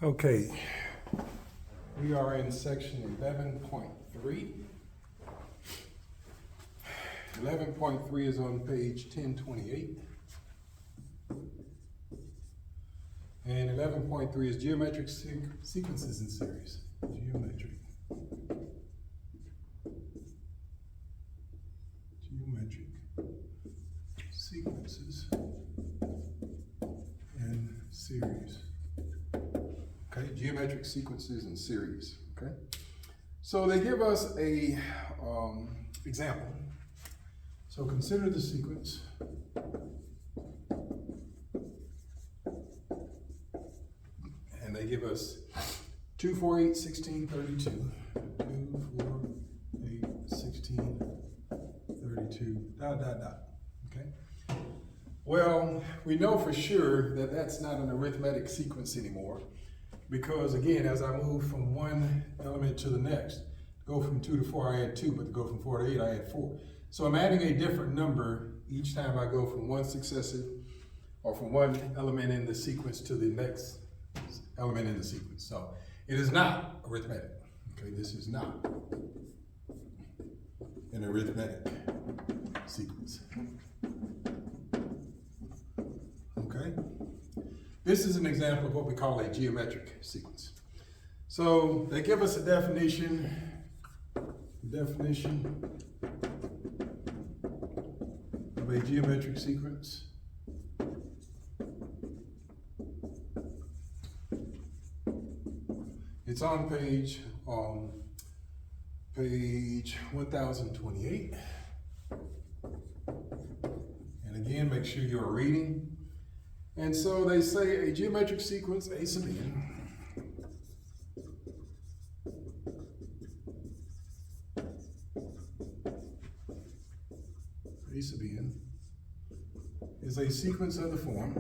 Okay, we are in section 11.3. 11.3 is on page 1028. And 11.3 is geometric sequences in series. Geometric sequences in series. Okay, geometric sequences in series. Okay, so they give us a example. So consider the sequence. And they give us 2, 4, 8, 16, 32. 2, 4, 8, 16, 32, ... Okay? Well, we know for sure that that's not an arithmetic sequence anymore, because again, as I move from one element to the next, to go from 2 to 4, I add 2, but to go from 4 to 8, I add 4. So I'm adding a different number each time I go from one successive, or from one element in the sequence to the next element in the sequence. So it is not arithmetic. Okay, this is not an arithmetic sequence. Okay, this is an example of what we call a geometric sequence. So they give us a definition of a geometric sequence. It's on page 1028. And again, make sure you're reading. And so they say a geometric sequence, A sub n, A sub n is a sequence of the form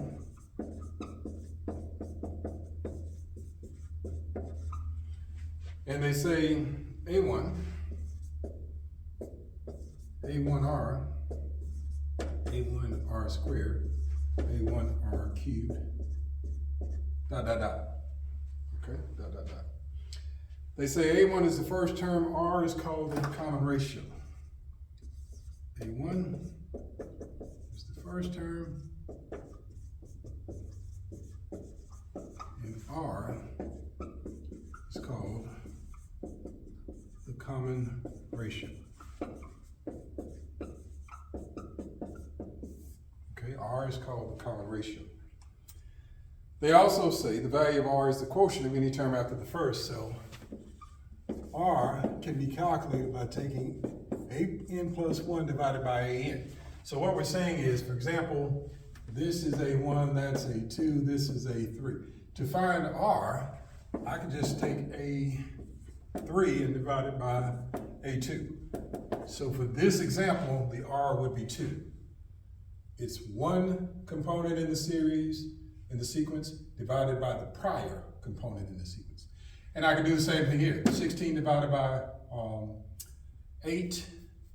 and they say A1, A1R, A1R squared, A1R cubed, ... Okay, ... They say A1 is the first term, R is called the common ratio. A1 is the first term, and R is called the common ratio. Okay, R is called the common ratio. They also say the value of R is the quotient of any term after the first, so R can be calculated by taking an plus 1 divided by an. So what we're saying is, for example, this is a 1, that's a 2, this is a 3. To find R, I can just take a 3 and divide it by a 2. So for this example, the R would be 2. It's one component in the series, in the sequence, divided by the prior component in the sequence. And I can do the same thing here. 16 divided by 8,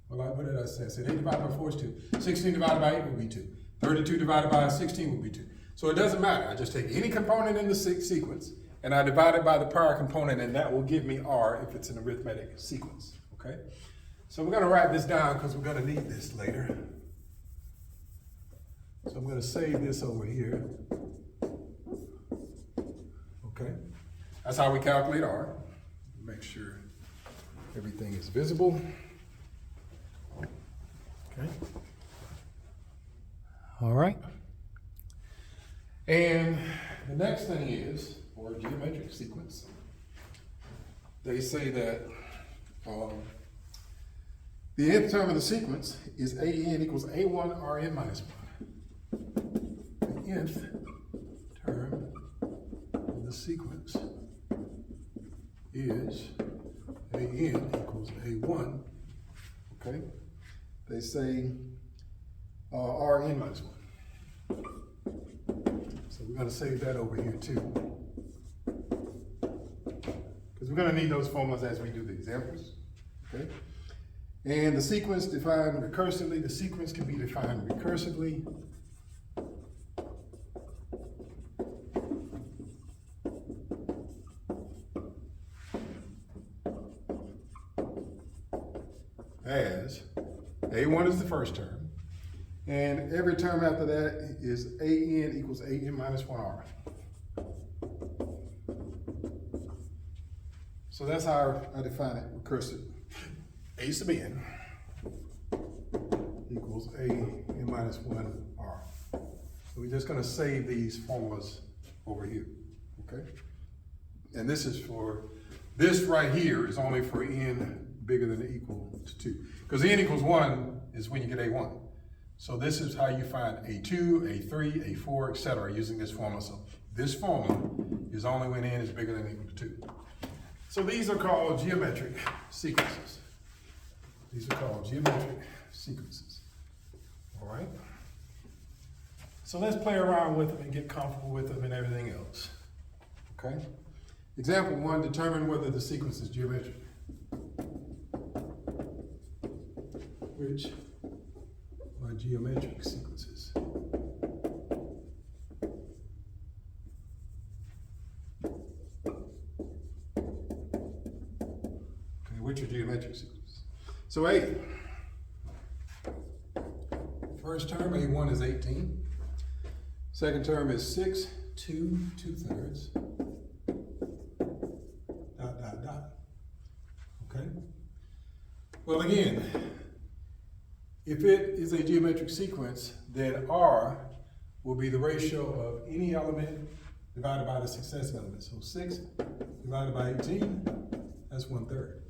well, what did I say? I said 8 divided by 4 is 2. 16 divided by 8 would be 2. 32 divided by 16 would be 2. So it doesn't matter. I just take any component in the sequence and I divide it by the prior component, and that will give me R if it's an arithmetic sequence, okay? So we're gonna write this down because we're gonna need this later. So I'm gonna save this over here. Okay, that's how we calculate R. Make sure everything is visible. Okay. All right. And the next thing is, for a geometric sequence, they say that the nth term of the sequence is AN equals A1 Rn minus 1. The nth term of the sequence is AN equals A1, okay? They say Rn minus 1. So we're gonna save that over here too, because we're gonna need those formulas as we do the examples, okay? And the sequence defined recursively, the sequence can be defined recursively. as A1 is the first term, and every term after that is AN equals AN minus 1R. So that's how I define it recursive. A sub n equals AN minus 1R. So we're just going to save these formulas over here, okay? And this is for, this right here is only for n bigger than or equal to 2. Because n equals 1 is when you get A1. So this is how you find A2, A3, A4, etc. using this formula. So this formula is only when n is bigger than or equal to 2. So these are called geometric sequences. These are called geometric sequences. All right? So let's play around with them and get comfortable with them and everything else. Okay? Example 1, determine whether the sequence is geometric. Which are geometric sequences? Okay, which are geometric sequences? So A, first term, A1 is 18. Second term is 6, 2, 2/3. Dot, dot, dot. Okay? Well, again, if it is a geometric sequence, then R will be the ratio of any element divided by the successive element. So 6 divided by 18, that's 1/3.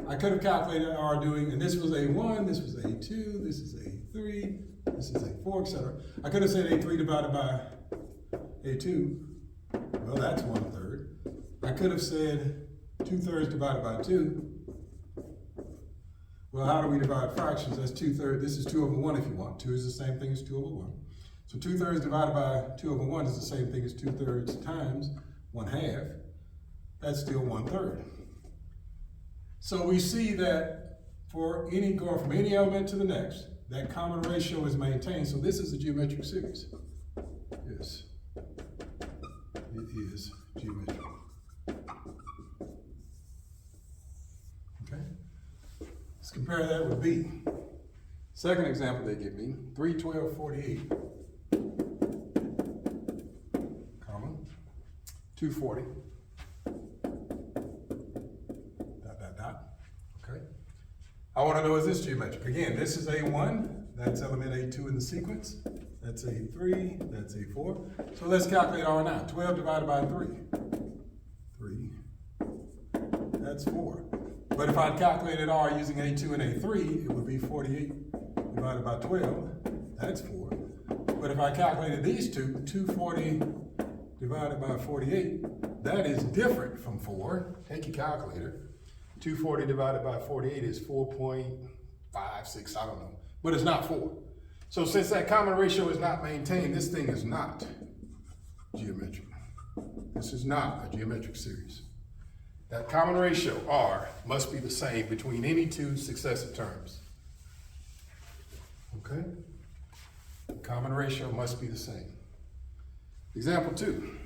I could have calculated R doing, and this was A1, this was A2, this is A3, this is A4, etc. I could have said A3 divided by A2, well, that's 1/3. I could have said 2/3 divided by 2. Well, how do we divide fractions? That's 2/3. This is 2/1 if you want. 2 is the same thing as 2/1. So 2/3 divided by 2/1 is the same thing as 2/3 times 1/2. That's still 1/3. So we see that for any going from any element to the next, that common ratio is maintained. So this is a geometric series. Yes, it is geometric. Okay. Let's compare that with B. Second example they give me, 3, 12, 48, comma, 240, dot, dot, dot, okay? I want to know, is this geometric? Again, this is A1, that's element A2 in the sequence, that's A3, that's A4. So let's calculate R now. 12 divided by 3, 3, that's 4. But if I calculated R using A2 and A3, it would be 48 divided by 12, that's 4. But if I calculated these two, 240 divided by 48, that is different from 4. Take your calculator. 240 divided by 48 is 4.56, I don't know. But it's not 4. So since that common ratio is not maintained, this thing is not geometric. This is not a geometric series. That common ratio, R, must be the same between any two successive terms. Okay? The common ratio must be the same. Example 2.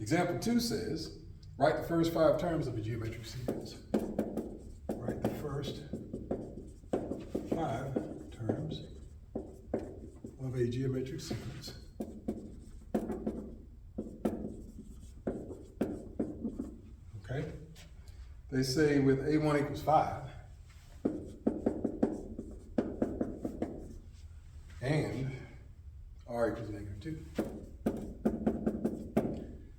Example 2 says, write the first 5 terms of a geometric sequence. Write the first 5 terms of a geometric sequence. Okay? They say with A1 equals 5, and R equals -2.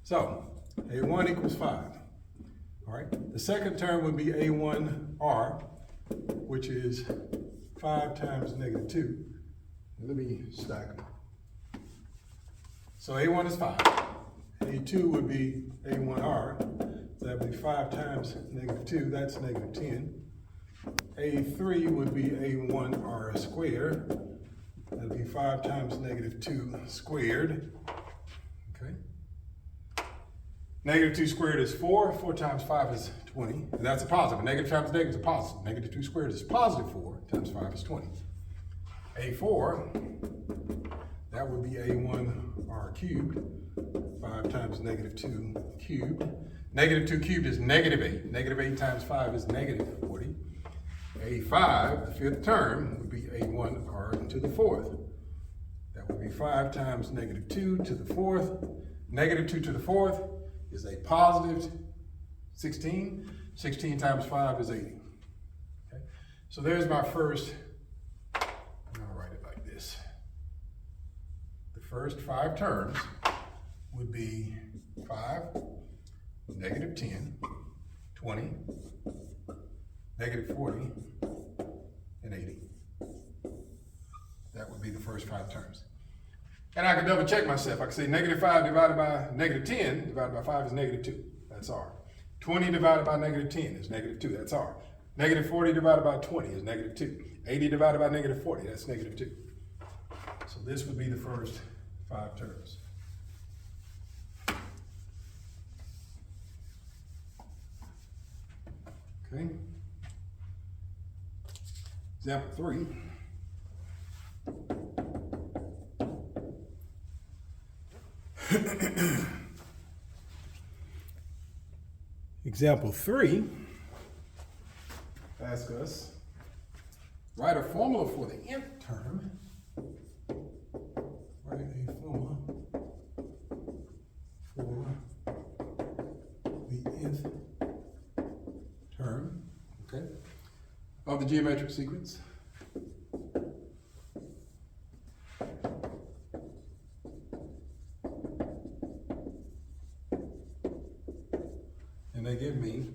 So, A1 equals 5. All right? The second term would be A1R, which is 5 times -2. Let me stack them. So A1 is 5. A2 would be A1R. So that would be 5 times -2, that's -10. A3 would be A1R squared. That would be 5 times -2 squared. Okay. -2 squared is 4. 4 times 5 is 20. And that's a positive. Negative times negative is a positive. -2 squared is positive 4 times 5 is 20. A4, that would be A1R r cubed. 5 times negative 2 cubed. Negative 2 cubed is negative 8. Negative 8 times 5 is negative 40. A5, the fifth term, would be A1r to the fourth. That would be 5 times negative 2 to the fourth. Negative 2 to the fourth is a positive 16. 16 times 5 is 80. Okay? So there's my first, and I'll write it like this. The first 5 terms would be 5, negative 10, 20, negative 40, and 80. That would be the first 5 terms. And I can double check myself. I can say negative 5 divided by negative 10 divided by 5 is negative 2. That's R. 20 divided by negative 10 is negative 2. That's R. Negative 40 divided by 20 is negative 2. 80 divided by negative 40, that's negative 2. So this would be the first 5 terms. Okay. Example 3. Example 3 asks us, write a formula for the nth term. Write a formula for the nth term, okay, of the geometric sequence. And they give me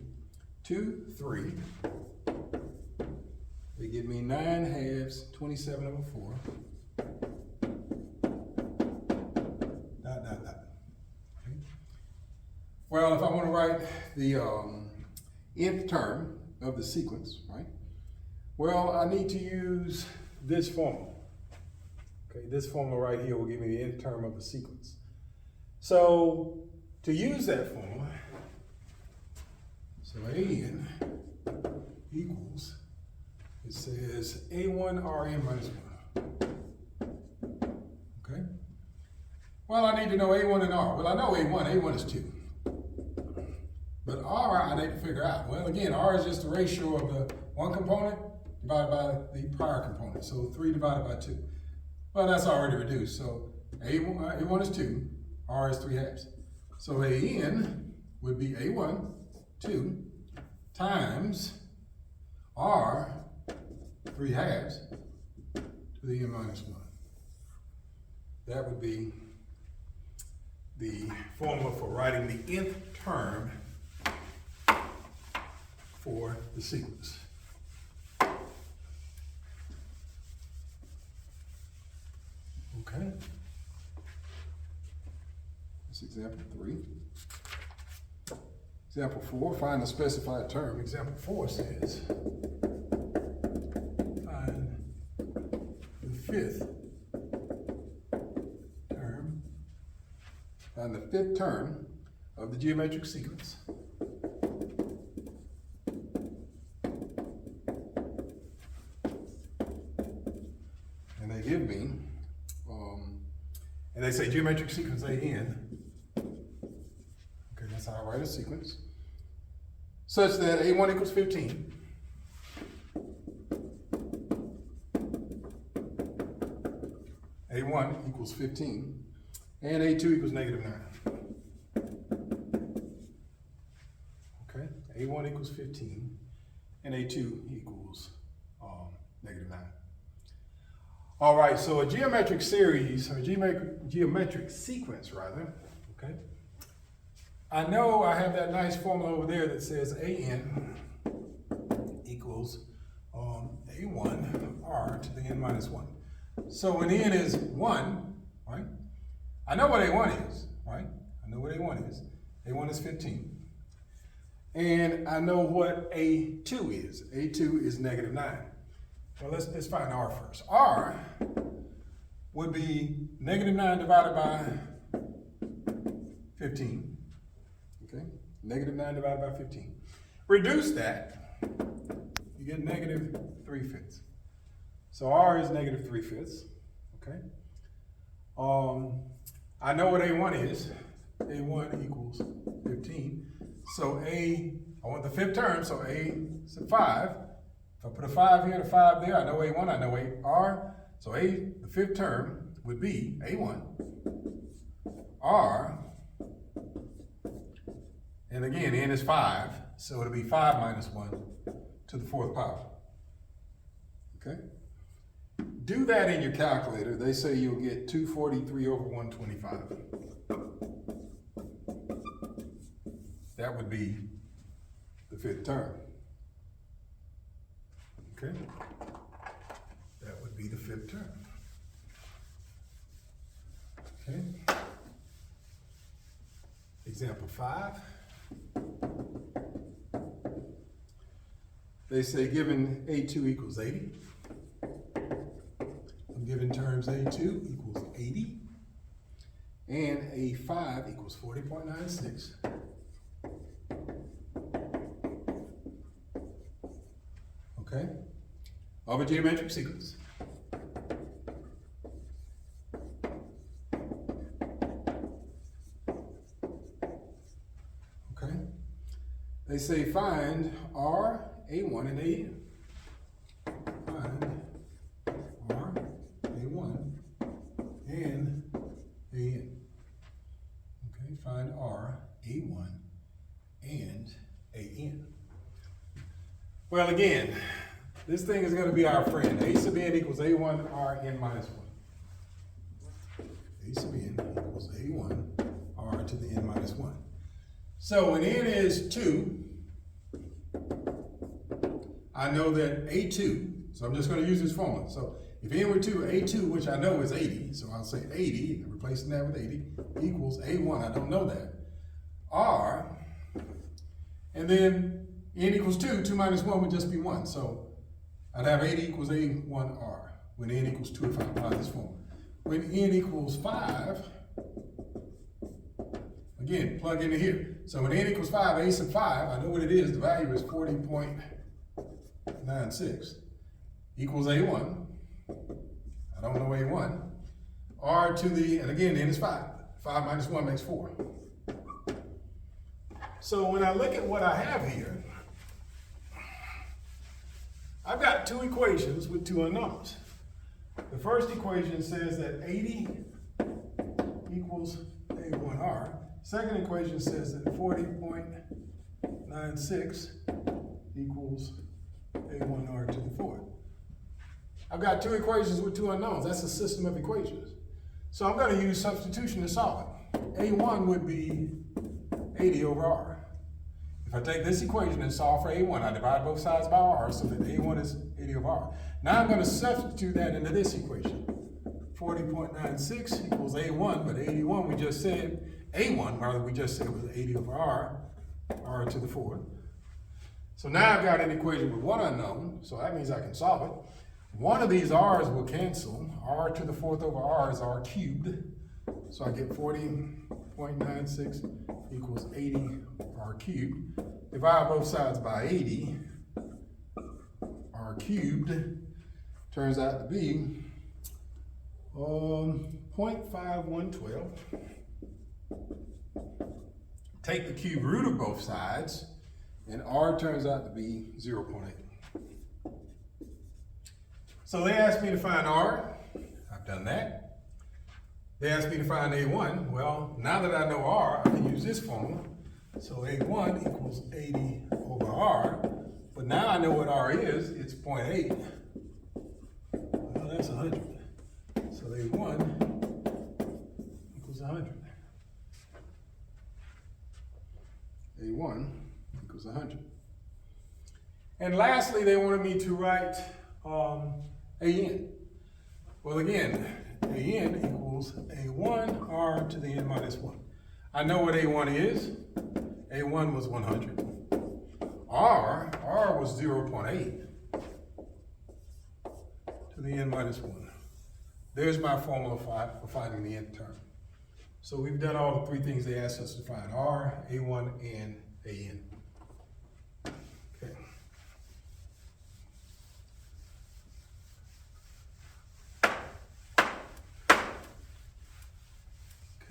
2, 3. They give me 9 halves, 27 over 4. Dot, dot, dot. Okay. Well, if I want to write the nth term of the sequence, right? Well, I need to use this formula. Okay, this formula right here will give me the nth term of the sequence. So to use that formula, so AN equals, it says A1 Rn minus 1. Okay? Well, I need to know A1 and R. Well, I know A1. A1 is 2. But R, I need to figure out. Well, again, R is just the ratio of the one component divided by the prior component. So 3 divided by 2. Well, that's already reduced. So A1 is 2. R is 3 halves. So AN would be A1, 2, times R, 3 halves, to the n minus 1. That would be the formula for writing the nth term for the sequence. Okay. That's example 3. Example 4, find the specified term. Example 4 says, find the fifth term of the geometric sequence. And they give me, and they say geometric sequence AN. Okay, that's how I write a sequence. Such that A1 equals 15. A1 equals 15. And A2 equals negative 9. Okay, A1 equals 15. And A2 equals negative 9. All right, so a geometric series, or geometric sequence rather, okay? I know I have that nice formula over there that says AN equals A1 R to the n minus 1. So when n is 1, right? I know what A1 is, right? I know what A1 is. A1 is 15. And I know what A2 is. A2 is negative 9. Well, let's find R first. R would be negative 9 divided by 15. Okay? Negative 9 divided by 15. Reduce that, you get negative 3/5. So R is negative 3/5. Okay? I know what A1 is. A1 equals 15. So I want the fifth term, so A is a 5. If I put a 5 here and a 5 there, I know A1, I know R. So the fifth term would be A1, R, and again, N is 5, so it'll be 5 minus 1 to the fourth power. Okay? Do that in your calculator. They say you'll get 243 over 125. That would be the fifth term. Okay? That would be the fifth term. Okay? Example 5. They say given A2 equals 80. I'm given terms A2 equals 80 and A5 equals 40.96. Okay? Of a geometric sequence. Okay? They say find R, A1, and AN. Find R, A1, and AN. Okay, find R, A1, and AN. Well, again, this thing is going to be our friend. A sub n equals A1 R n minus 1. A sub n equals A1 R to the n minus 1. So when n is 2, I know that A2, so I'm just going to use this formula. So if n were 2, A2, which I know is 80, so I'll say 80, replacing that with 80, equals A1, I don't know that, R, and then n equals 2, 2 minus 1 would just be 1. So I'd have 80 equals A1R when n equals 2 if I apply this formula. When n equals 5, again, plug into here. So when n equals 5, A sub 5, I know what it is. The value is 40.96 equals A1. I don't know A1. R to the, and again, n is 5. 5 minus 1 makes 4. So when I look at what I have here, I've got two equations with two unknowns. The first equation says that 80 equals A1R. Second equation says that 40.96 equals A1R to the fourth. I've got two equations with two unknowns. That's a system of equations. So I'm going to use substitution to solve it. A1 would be 80 over R. If I take this equation and solve for A1, I divide both sides by R so that A1 is 80 over R. Now I'm going to substitute that into this equation. 40.96 equals A1, but 81 we just said, A1, rather we just said was 80 over R, R to the fourth. So now I've got an equation with one unknown, so that means I can solve it. One of these R's will cancel. R to the fourth over R is R cubed. So I get 40.96 equals 80 R cubed. Divide both sides by 80. R cubed turns out to be 0.5112. Take the cube root of both sides, and R turns out to be 0.8. So they asked me to find R. I've done that. They asked me to find A1. Well, now that I know R, I can use this formula. So A1 equals 80 over R. But now I know what R is. It's 0.8. Well, that's 100. So A1 equals 100. A1 equals 100. And lastly, they wanted me to write AN. Well, again, AN equals A1 R to the n minus 1. I know what A1 is. A1 was 100. R was 0.8 to the n minus 1. There's my formula for finding the nth term. So we've done all the three things they asked us to find: R, A1, and AN. Okay.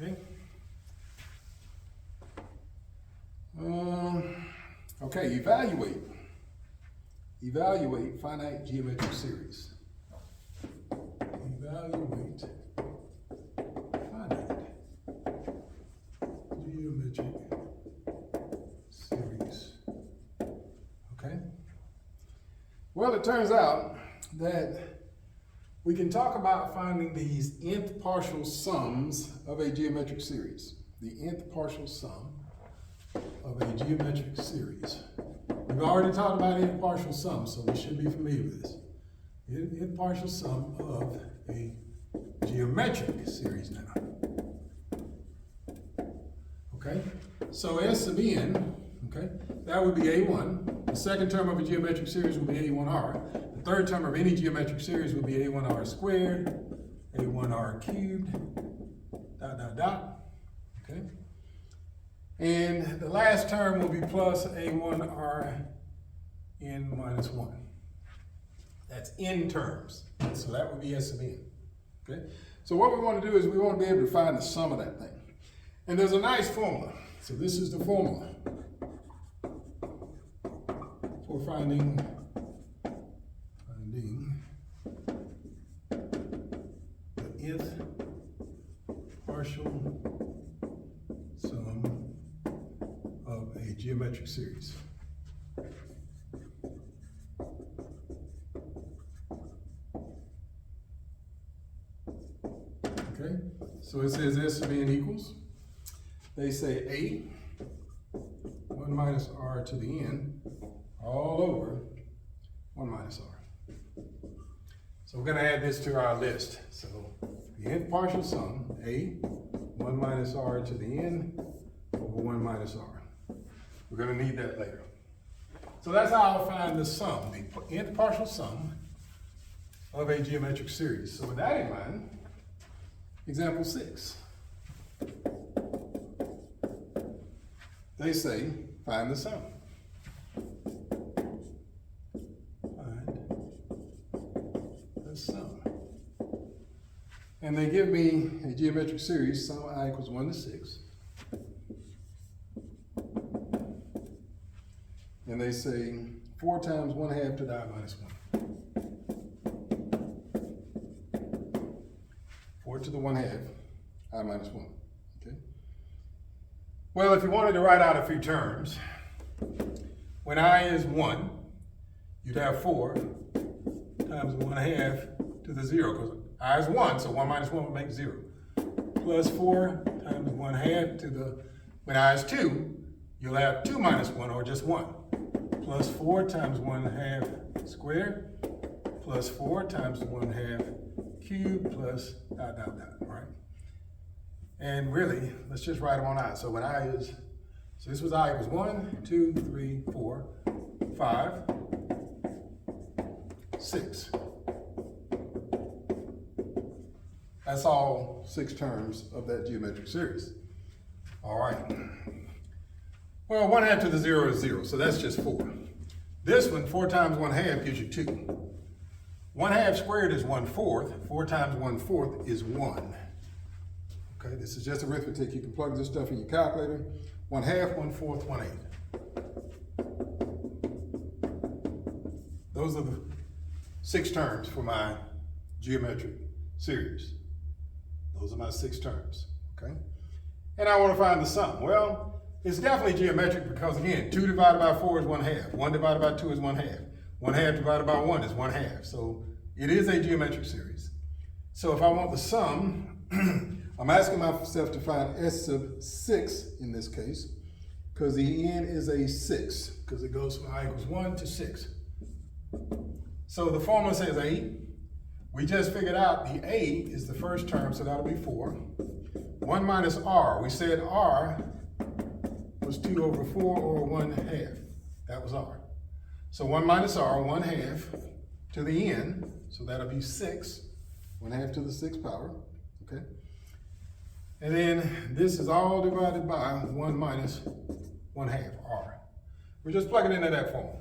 Okay. Okay, evaluate finite geometric series. Evaluate finite geometric series. Okay. Well, it turns out that we can talk about finding these nth partial sums of a geometric series. The nth partial sum of a geometric series. We've already talked about nth partial sums, so we should be familiar with this. Nth partial sum of a geometric series now. Okay, so S sub n, okay, that would be A1. The second term of a geometric series would be A1R. The third term of any geometric series would be A1R squared, A1R cubed, dot, dot, dot, okay? And the last term will be plus A1R n minus 1. That's n terms. So that would be S sub n. Okay? So what we want to do is we want to be able to find the sum of that thing. And there's a nice formula. So this is the formula for finding the nth partial sum of a geometric series. Okay, so it says S sub n equals, they say A, 1 minus R to the n, all over 1 minus R. So we're going to add this to our list. So the nth partial sum, A, 1 minus R to the n over 1 minus R. We're going to need that later. So that's how I'll find the sum, the nth partial sum of a geometric series. So with that in mind, example 6. They say, find the sum. Find the sum. And they give me a geometric series, sum I equals 1 to 6. And they say 4 times 1/2 to the I minus 1. 4 to the 1/2, I minus 1. Okay. Well, if you wanted to write out a few terms, when I is 1, you'd have 4 times 1/2 to the 0, because I is 1, so 1 minus 1 would make 0. Plus 4 times 1/2 to the, when I is 2, you'll have 2 minus 1, or just 1. Plus 4 times 1/2 squared, plus 4 times 1/2 cubed, plus dot, dot, dot, right? And really, let's just write them on I. So when I is, so this was I equals 1, 2, 3, 4, 5, 6. That's all 6 terms of that geometric series. All right. Well, 1/2 to the 0 is 0, so that's just 4. This one, 4 times 1/2 gives you 2. 1/2 squared is 1/4. 4 times 1/4 is 1. Okay, this is just arithmetic. You can plug this stuff in your calculator. 1/2, 1/4, 1/8. Those are the 6 terms for my geometric series. Those are my 6 terms, okay? And I want to find the sum. Well, it's definitely geometric because, again, 2 divided by 4 is 1/2. 1 divided by 2 is 1/2. 1/2 divided by 1 is 1/2. So it is a geometric series. So if I want the sum, I'm asking myself to find S sub 6 in this case, because the n is a 6, because it goes from I equals 1 to 6. So the formula says A. We just figured out the A is the first term, so that'll be 4. 1 minus R. We said R was 2 over 4, or 1/2. That was R. So 1 minus R, 1/2 to the n, so that'll be 6. 1/2 to the 6th power, okay? And then this is all divided by 1 minus 1/2 R. We're just plugging into that formula.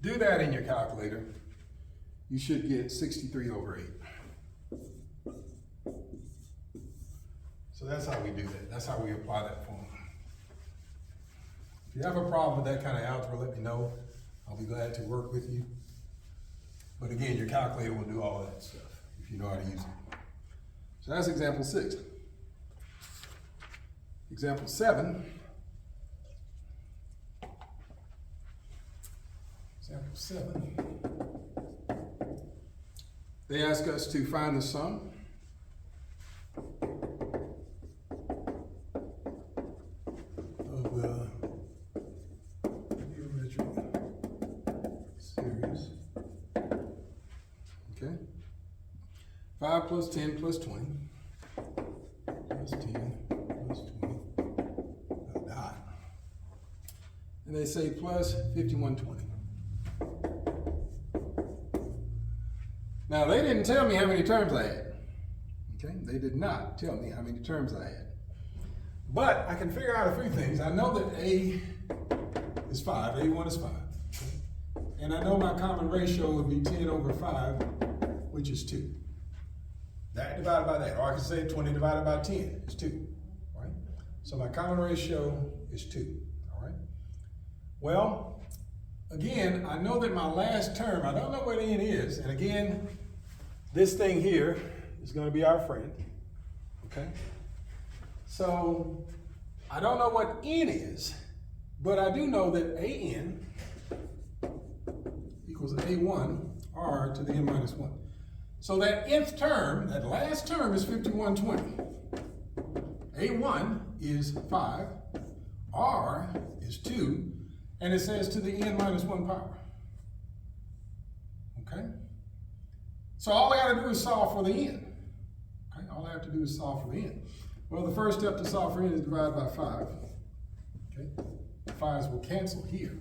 Do that in your calculator. You should get 63 over 8. So that's how we do that. That's how we apply that formula. If you have a problem with that kind of algebra, let me know. I'll be glad to work with you. But again, your calculator will do all of that stuff if you know how to use it. So that's example 6. Example 7. Example 7. They ask us to find the sum of the geometric series. Okay. 5 plus 10 plus 20 plus 10 plus 20 dot. And they say plus 5120. Now, they didn't tell me how many terms I had. Okay, they did not tell me how many terms I had. But I can figure out a few things. I know that A is 5, A1 is 5. Okay? And I know my common ratio would be 10 over 5, which is 2. That divided by that. Or I can say 20 divided by 10 is 2. Right? So my common ratio is 2. All right? Well, again, I know that my last term, I don't know what n is, and again, this thing here is going to be our friend, okay? So, I don't know what n is, but I do know that an equals a1 r to the n minus 1. So that nth term, that last term is 5120. a1 is 5, r is 2, and it says to the n minus 1 power. Okay? So all I gotta do is solve for the n. Okay? All I have to do is solve for the n. Well, the first step to solve for n is divide by 5. Okay? The 5s will cancel here.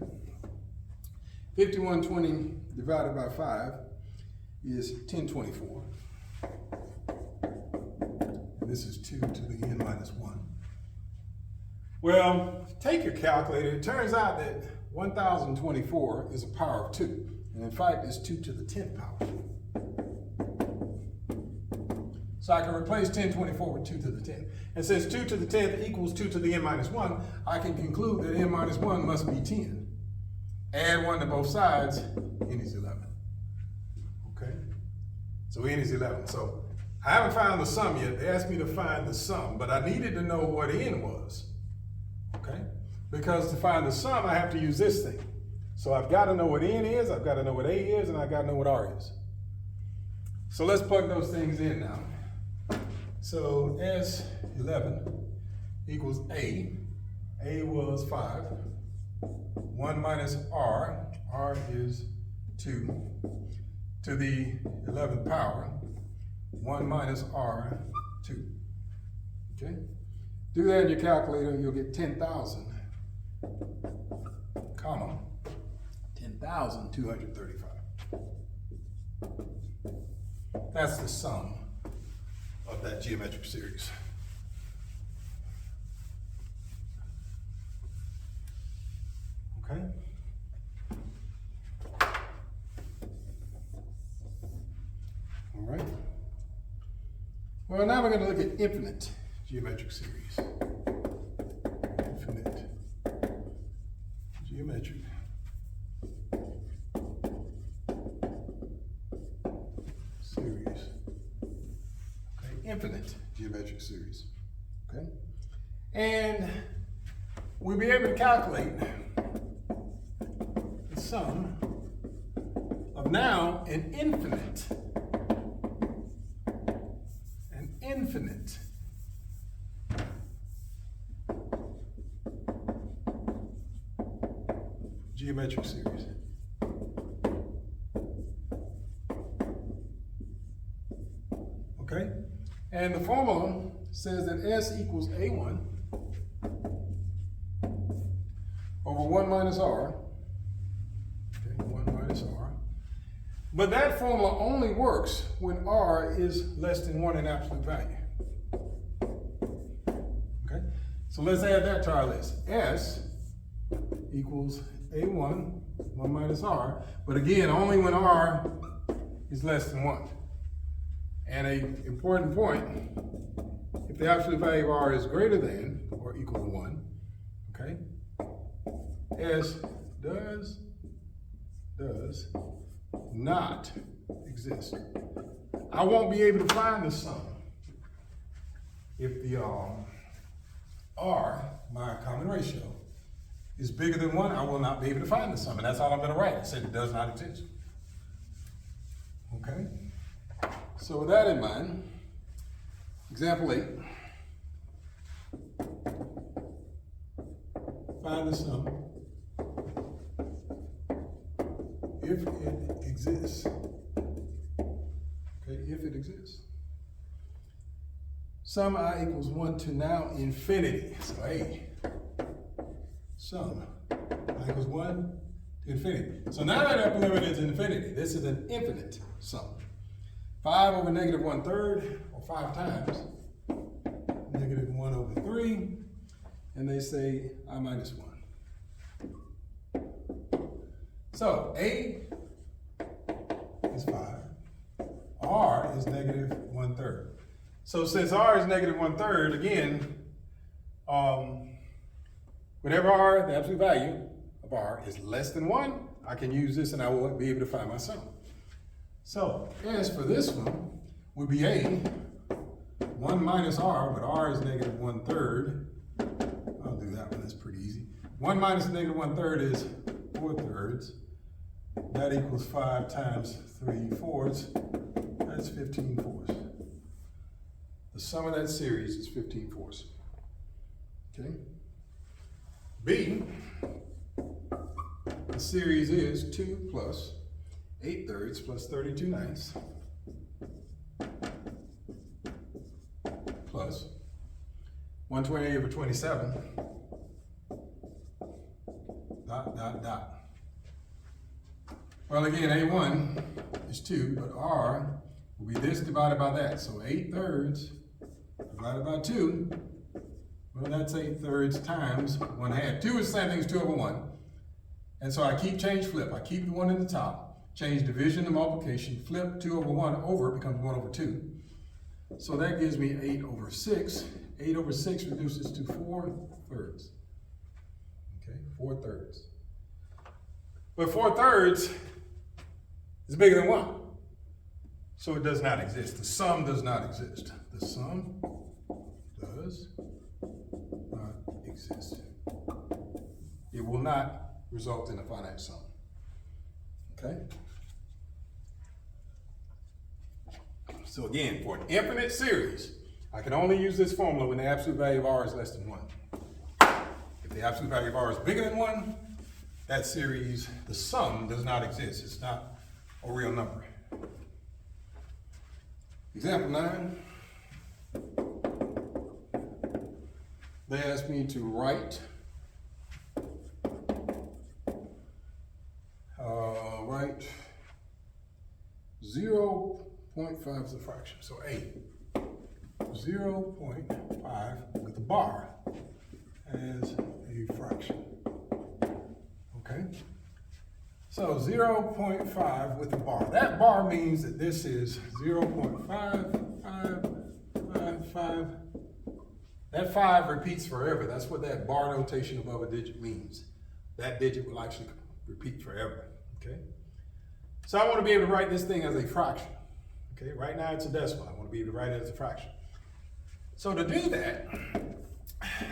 5120 divided by 5 is 1024. And this is 2 to the n minus 1. Well, take your calculator. It turns out that 1024 is a power of 2. And in fact, it's 2 to the 10th power. So I can replace 1024 with 2 to the 10th. And since 2 to the 10th equals 2 to the n minus 1, I can conclude that n minus 1 must be 10. Add 1 to both sides, n is 11. Okay? So n is 11. So I haven't found the sum yet. They asked me to find the sum, but I needed to know what n was. Okay? Because to find the sum, I have to use this thing. So I've got to know what n is, I've got to know what a is, and I've got to know what r is. So let's plug those things in now. So S11 equals A. A was 5. 1 minus R. R is 2. To the 11th power. 1 minus R, 2. Okay? Do that in your calculator and you'll get 10,000, comma, 10,235. That's the sum of that geometric series. Okay? All right. Well, now we're going to look at infinite geometric series. Infinite geometric series. Okay, infinite geometric series. Okay? And we'll be able to calculate the sum of now an infinite geometric series. Okay? And the formula says that S equals A1 over 1 minus R. Okay, 1 minus R. But that formula only works when R is less than 1 in absolute value. Okay? So let's add that to our list. S equals A1, 1 minus R, but again, only when R is less than 1. And an important point, if the absolute value of R is greater than or equal to 1, okay, S does not exist. I won't be able to find the sum if the R, my common ratio, is bigger than 1. I will not be able to find the sum, and that's all I'm going to write. I said it does not exist. Okay? So with that in mind, example 8, find the sum if it exists. Okay, if it exists. Sum I equals 1 to now infinity. So A, sum I equals 1 to infinity. So now that upper limit is infinity, this is an infinite sum. 5 over negative 1/3, or 5 times, negative 1 over 3, and they say I minus 1. So A is 5, R is negative 1/3. So since R is negative 1/3, again, whenever R, the absolute value of R, is less than 1, I can use this and I will be able to find my sum. So S for this one would be A, 1 minus R, but R is negative 1/3. I'll do that one, that's pretty easy. 1 minus negative 1/3 is 4/3. That equals 5 times 3/4. That's 15/4. The sum of that series is 15/4. Okay? B, the series is 2 plus 8/3 plus 32/9 plus 128 over 27 dot. Well, again, A1 is 2, but R will be this divided by that. So 8/3 divided by 2, well, that's 8/3 times 1/2. 2 is the same thing as 2 over 1. And so I keep change flip. I keep the 1 in the top, change division to multiplication, flip 2 over 1 over, it becomes 1 over 2. So that gives me 8 over 6. 8 over 6 reduces to 4/3. Okay, 4/3. But 4/3 is bigger than 1. So it does not exist. The sum does not exist. The sum does not exist. It will not result in a finite sum. Okay? So again, for an infinite series, I can only use this formula when the absolute value of R is less than 1. If the absolute value of R is bigger than 1, that series, the sum does not exist. It's not a real number. Example 9. They asked me to write 0.5 is a fraction. So A, 0.5 with a bar as a fraction. Okay? So 0.5 with a bar. That bar means that this is 0.5555. That 5 repeats forever. That's what that bar notation above a digit means. That digit will actually repeat forever. Okay? So I want to be able to write this thing as a fraction. Okay? Right now it's a decimal. I want to be able to write it as a fraction. So to do that,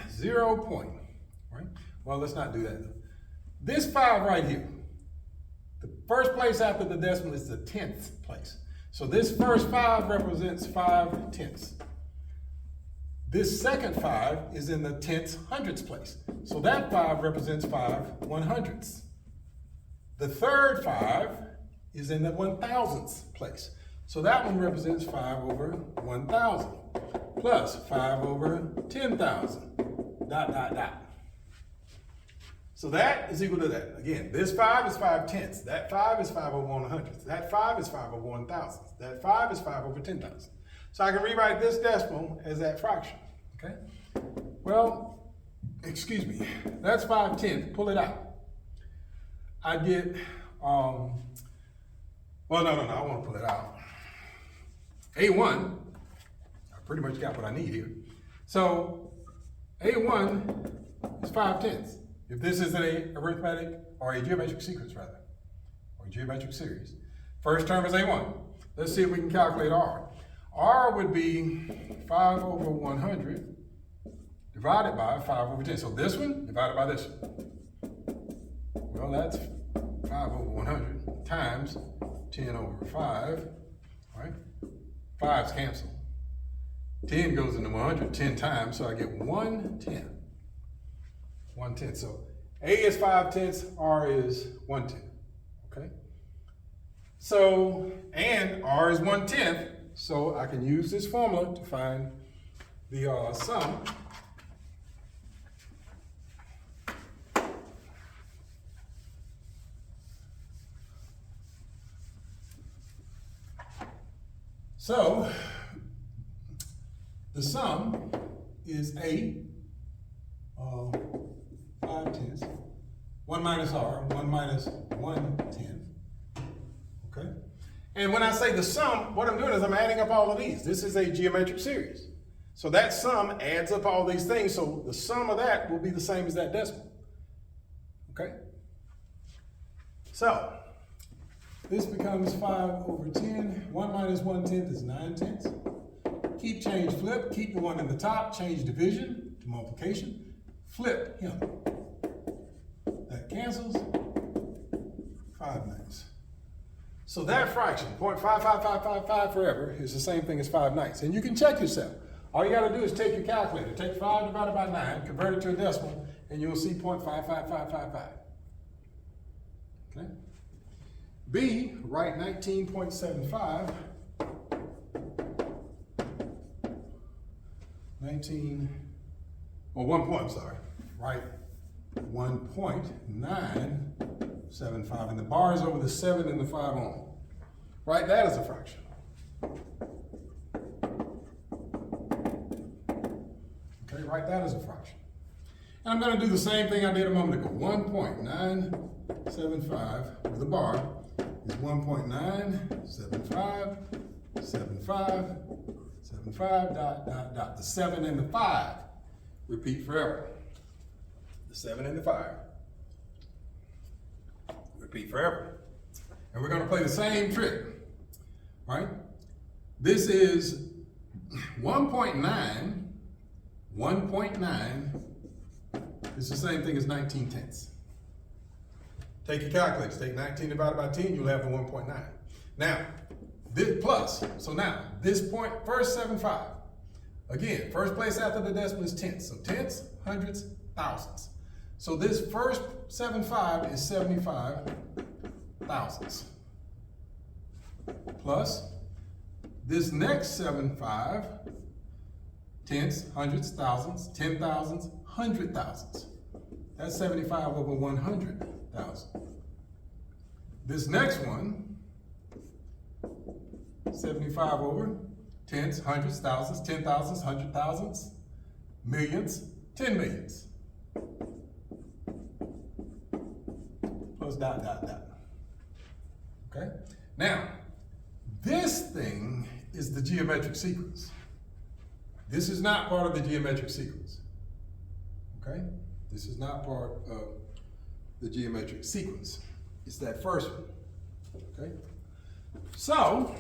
0 point, right? Well, let's not do that. This 5 right here, the first place after the decimal is the 10th place. So this first 5 represents 5/10. This second 5 is in the 10th hundredths place. So that 5 represents 5/100ths. The third 5 is in the 1,000ths place. So that one represents 5 over 1,000 plus 5 over 10,000, ... So that is equal to that. Again, this 5 is 5/10. That 5 is 5 over 100. That 5 is 5 over 1,000. That 5 is 5 over 10,000. So I can rewrite this decimal as that fraction, okay? Well, excuse me, that's 5/10. Pull it out. I get, well, no, I want to pull it out. A1, I pretty much got what I need here. So A1 is 5/10. If this is a arithmetic or a geometric sequence rather, or a geometric series. First term is A1. Let's see if we can calculate R. R would be 5 over 100 divided by 5 over 10. So this one divided by this one. Well, that's 5 over 100 times 10 over 5, right? 5's cancel. 10 goes into 100 10 times, so I get 1/10. 1/10. So A is 5/10, R is 1/10. Okay? So, and R is 1/10, so I can use this formula to find the sum. So, the sum is A, 5/10, 1 minus R, 1 minus 1/10, okay? And when I say the sum, what I'm doing is I'm adding up all of these. This is a geometric series. So that sum adds up all these things, so the sum of that will be the same as that decimal, okay? So, this becomes 5 over 10. 1 minus 1/10 is 9/10. Keep, change, flip. Keep the one in the top. Change division to multiplication. Flip him. That cancels. 5/9. So that fraction, 0.55555 forever, is the same thing as 5/9. And you can check yourself. All you got to do is take your calculator. Take 5 divided by 9, convert it to a decimal, and you'll see 0.55555. Okay? B, write 19.75. 1 point, sorry. Write 1.975, and the bar is over the 7 and the 5 only. Write that as a fraction. Okay, write that as a fraction. And I'm going to do the same thing I did a moment ago. 1.975 with the bar is 1.97575 dot. The 7 and the 5 repeat forever. The 7 and the 5 repeat forever. And we're going to play the same trick, right? This is 1.9. 1.9 is the same thing as 19/10. Take your calculators, take 19 divided by 10, you'll have the 1.9. Now, this plus, so now, this point, first 75. Again, first place after the decimal is tenths. So tenths, hundreds, thousands. So this first 75 is 75 thousandths. Plus, this next 75, tenths, hundreds, thousands, 10,000s, 100,000s. That's 75 over 100,000. This next one, 75 over tenths, hundreds, thousands, 10,000s, 100,000s, millions, 10 millions. Plus dot, dot, dot. Okay? Now, this thing is the geometric sequence. This is not part of the geometric sequence. Okay? This is not part of the geometric sequence. It's that first one. Okay? So,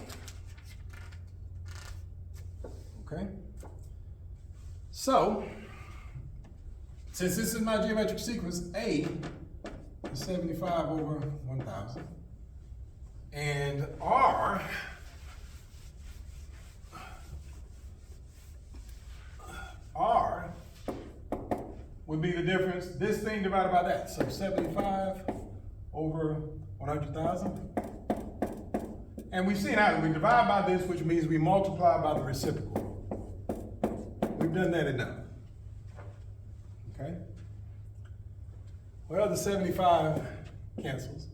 okay? So, since this is my geometric sequence, A is 75 over 1,000. And R would be the difference, this thing divided by that. So 75 over 100,000. And we've seen how we divide by this, which means we multiply by the reciprocal. We've done that enough. Okay? Well, the 75 cancels.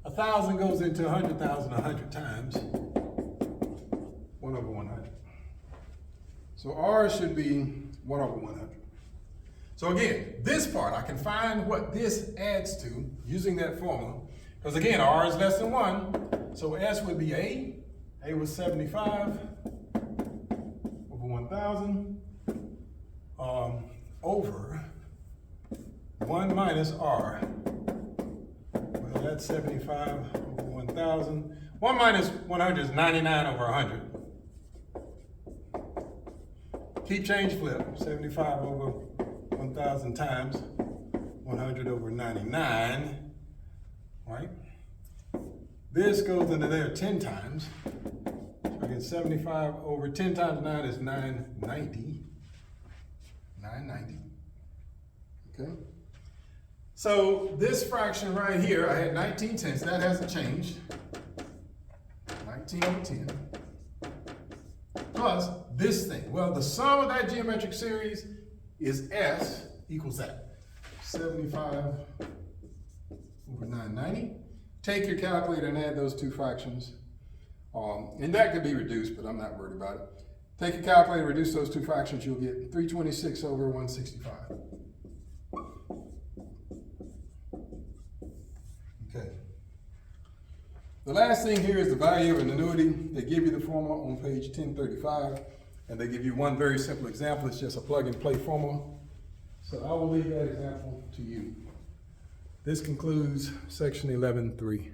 1,000 goes into 100,000 100 times. 1 over 100. So R should be 1 over 100. So again, this part, I can find what this adds to using that formula. Because again, R is less than 1. So S would be A. A was 75 1,000 over 1 minus R. Well, that's 75 over 1,000. 1 minus 100 is 99 over 100. Keep change flip, 75 over 1,000 times 100 over 99, right? This goes into there 10 times. So I get 75 over 10 times 9 is 990. 990, okay? So this fraction right here, I had 19 tenths, that hasn't changed. 19 over 10. Plus this thing. Well, the sum of that geometric series is S equals that. 75 over 990. Take your calculator and add those two fractions. And that could be reduced, but I'm not worried about it. Take your calculator, reduce those two fractions, you'll get 326 over 165. Okay. The last thing here is the value of an annuity. They give you the formula on page 1035, and they give you one very simple example. It's just a plug and play formula. So I will leave that example to you. This concludes section 11.3.